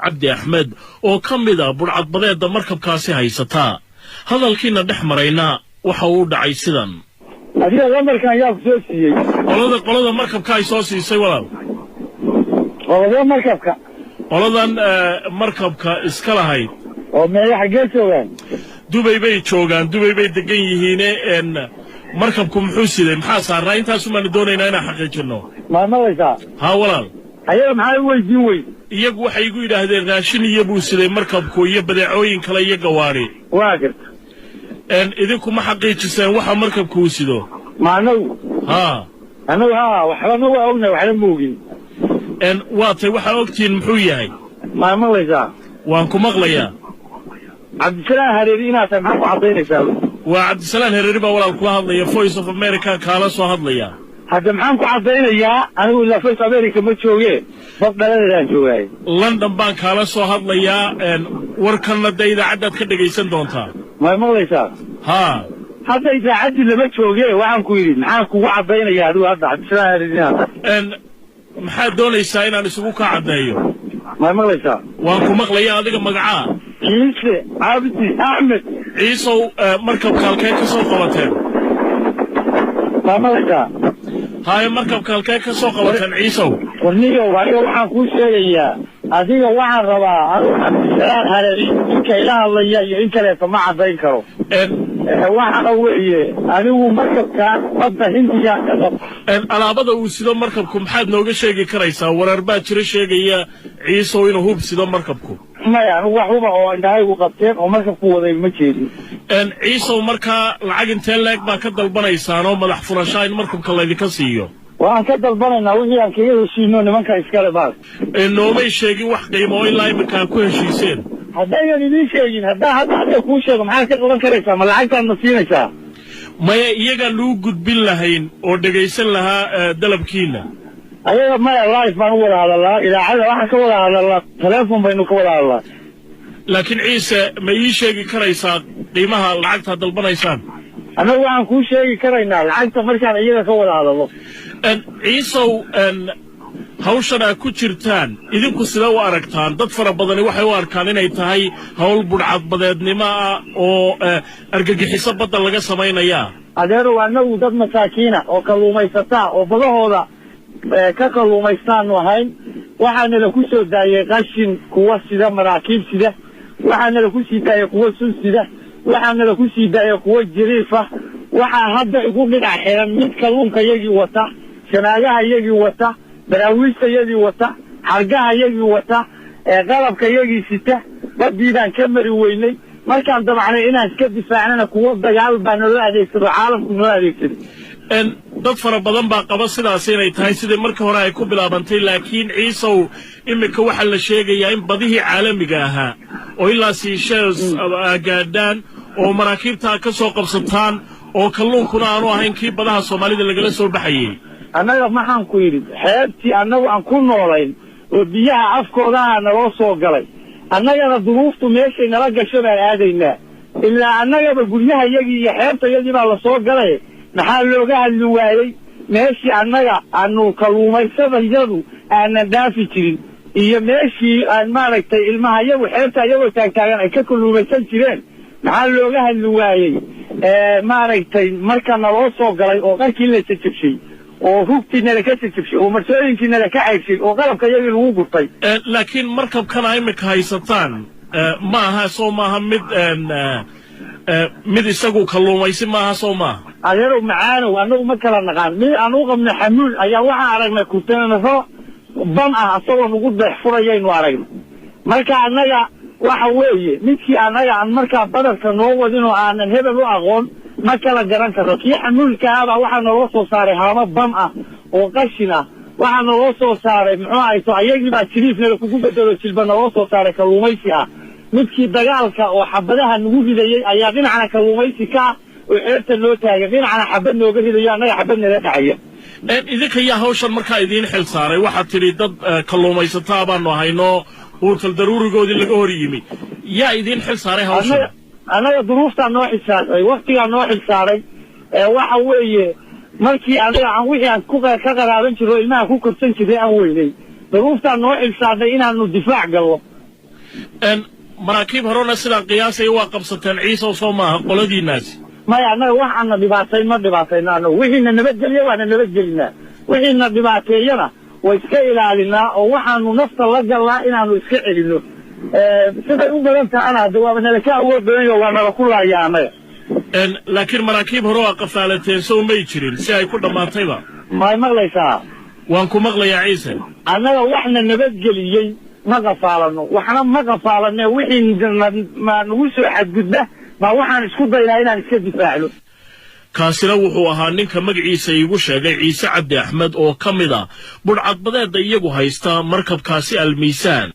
cabdi axmed oo ka mid ah burcad badeedda markabkaasi haysataa hadalkiina dhex marayna waxa uu dhacay sidan adiga lambarkan yaa ku soo siiyey qolada markabka ay soo siisay walaal qoladan markabka iska lahayd oo meel xagee joogaan Dubai bay joogaan Dubai bay degan yihiin markabku muxuu siday maxaa saarnaa intaas uma doonaynaa inaan xaqiijino maamuleysa ha walaal ayaga maxay weydiin way iyagu waxay igu yiraahdeen raashin iyo buu siday markabku iyo badeecooyin kale iyo gawaari waagar idinku ma xaqiijiseen waxa markabku sido maanaw anagu waxba ma ognahay waxna moogin waatay waxa ogtiin muxuu yahay maamuleysa waan ku maqlayaa cabdisalaan hareeri inaad maxaa ku cadaynaysaa waa cabdisalaan hareeri baa walaal kula hadlaya Voice of America kaala soo hadlaya hadda maxaan ku cadaynayaa anigu la Voice of America ma jooge bad dhaladaan joogay London baan kaala soo hadlayaa warkanna idaacadda ka dhageysan doontaa maamuleysa hadda idaacaddi lama jooge waxaan ku yiri maxaan kugu cadaynayaa adigu hadda cabdisalaan hareeri maxaa doonaysaa inaan isugu ka cadeeyo maamuleysa waan ku maqlayaa adiga magacaa Xili Abdi Ahmed Xiiso markabka halkee ka soo qabateen maamuleysa هاي مركب كالكاي كسو قبطان عيسو ورنيو waxaan ku sheegayaa adiga waxaan rabaa Hareeri inka ilaaha Allah iyo in kale ma cadayn karo waxaan weeye anigu markabkaan badda Hindiya alaabada uu sido markabku maxaad nooga sheegi karaysaa warar baa jira sheegaya Ciiso inuu hub sido markabku maya wax uba oo indhahay u qabteen oo markabku waday ma jeedin Ciiso marka lacag intee leeg baa ka dalbanaysaan oo madax furasho in markabka la idinka siiyo waan ka dalbanaynaa wixii aan kaga heshiino nimanka iskale baad noomay sheegin wax qiimo ilaa imika ku heshiiseen haddaynan idin sheegin hadda kuu sheego maxaa ka qaban karaysaa ma lacagtaan ma siinaysaa maya iyaga lagu gudbin lahayn oo dhagaysan lahaa dalabkiina ayaga maya live baan u wada hadalnaa idaacada waxaan ka wada hadalnaa telefoon baynu ka wada hadalnaa laakiin ciise ma ii sheegi karaysaa qiimaha lacagta dalbanaysaan anagu waxaan kuu sheegi karaynaa lacagta markaan iyaga ka wada hadalno ciisow hawshan aad ku jirtaan idinku sida u aragtaan dad fara badani waxay u arkaan inay tahay hawl burcad badeednimo ah oo argagixiso badda laga samaynayaa adeero anagu dad masaakiina oo kalluumaysataa oo badahooda ka kalluumaystaanu ahayn waxaana la ku soo daayay qashin kuwa sida maraakiib sida waxaana la ku sii daayay kuwa sun sida waxaana la ku sii daayay kuwa jiriifa waxaa hadda igu dhinac xiran mid kalluunka yagii wata shanaagaha yagii wata baraawiista yagii wata xargaha yagii wata qalabka yagii sita badiidaan ka mari weynay markaan dabacnay inaan iska difaacnana kuwa dagaal baa naloo adeegsado caalamku noo adeegsaday dad fara badan baa qaba sidaas inay tahay sidii markii hore ay ku bilaabantay laakiin Ciisow imika waxa la sheegayaa in badihii caalamiga ahaa oo ilaa Seychelles gaadhaan oo maraakiibta ka soo qabsataan oo kalluunkuna aanu ahayn kii badaha Soomaalida lagala soo baxayay anaga maxaan ku yiri xeebtii anagu aan ku noolayn oo biyaha afkooda naloo soo galay annagana duruuftu meeshay nala gasho baan aadaynaa ilaa annagaba guryaha yagii iyo xeebta yagii baa la soo galay maxaa looga hadli waayay meeshii annaga aanu kalluumaysadayadu aanan dhaafi jirin iyo meeshii aan maaragtay ilmaha iyagu xeebta iyagoo taagtaagan ay ka kalluumaysan jireen maxaa looga hadli waayey maaragtay marka naloo soo galay oo qarkii la jajabshay oo rugtiina la ka jajabshay oo marsooyinkiina la ka cayshay oo qalabka iyagii lagu gurtay laakiin markabkana imika haysataan ma aha soo maaha mid isagu kalluumaysi maaha soo maaha adeerow macaanow anagu ma kala naqaan mid aan u qabna xamuul ayaa waxaan aragnay kurteennaro ban ah asagoo nagu deex furayaynu aragnay marka annaga waxa weeye midkii annaga aan markaa badarka noo wadin oo aanan hebel u aqoon ma kala garan karno kii xamuulka ahbaa waxaa nooga soo saaray haamo ban ah oo qashin ah waxaa nooga soo saaray muxuu ahayto ayagii baa jiriifnala kugu bedelo jilba nooga soo saaray kalluumaysi ah midkii dagaalka oo xabadaha nagu ridayay ayaa dhinacna kalluumaysi ka ah oo xeebta noo taagan dhinacna xabad nooga ridayo annaga xabad nala dhacaya idinka yaa hawshan markaa idiin xil saaray waxaad tidhi dad kalluumaysataa baanu ahayno uurtal daruurigoodii laga hor yimi yaa idiin xil saaray hawshan annaga duruuftaa noo xilsaaray waqtigaa noo xilsaaray waxa weeye markii anaga aan wixii aan ka qaraaban jiro ilmaha ku korsan jiray aan weynay duruuftaa noo xilsaarnay inaanu difaac galno maraakiib horena sida qiyaasay waa qabsateen ciiso soo maaha qoladiinaasi maya annaga waxaana dhibaatayna wixiina nabadgelya waana nabadgelinaa wixiina dhibaateeyana way iska ilaalinaa oo waxaanu nafta la galnaa inaanu iska celino siday u badan tahana hadda waaba nala ka awood badan waa nala ku laaya annaga laakiin maraakiib hore waa qafaalateen soo may jirin si ay ku dhammaatayba may maqlaysaa waan ku maqlayaa ciise annaga waxna nabadgeliyey ma qafaalano waxna ma qafaalane wixii ma nagu soo xadgudba ma waxaan isku daynaa inaan iska difaacno kaasina wuxuu ahaa ninka magaciisa iigu sheegay ciise cabdi axmed oo ka mid ah burcad badeedda iyagu haysta markabkaasi almiisaan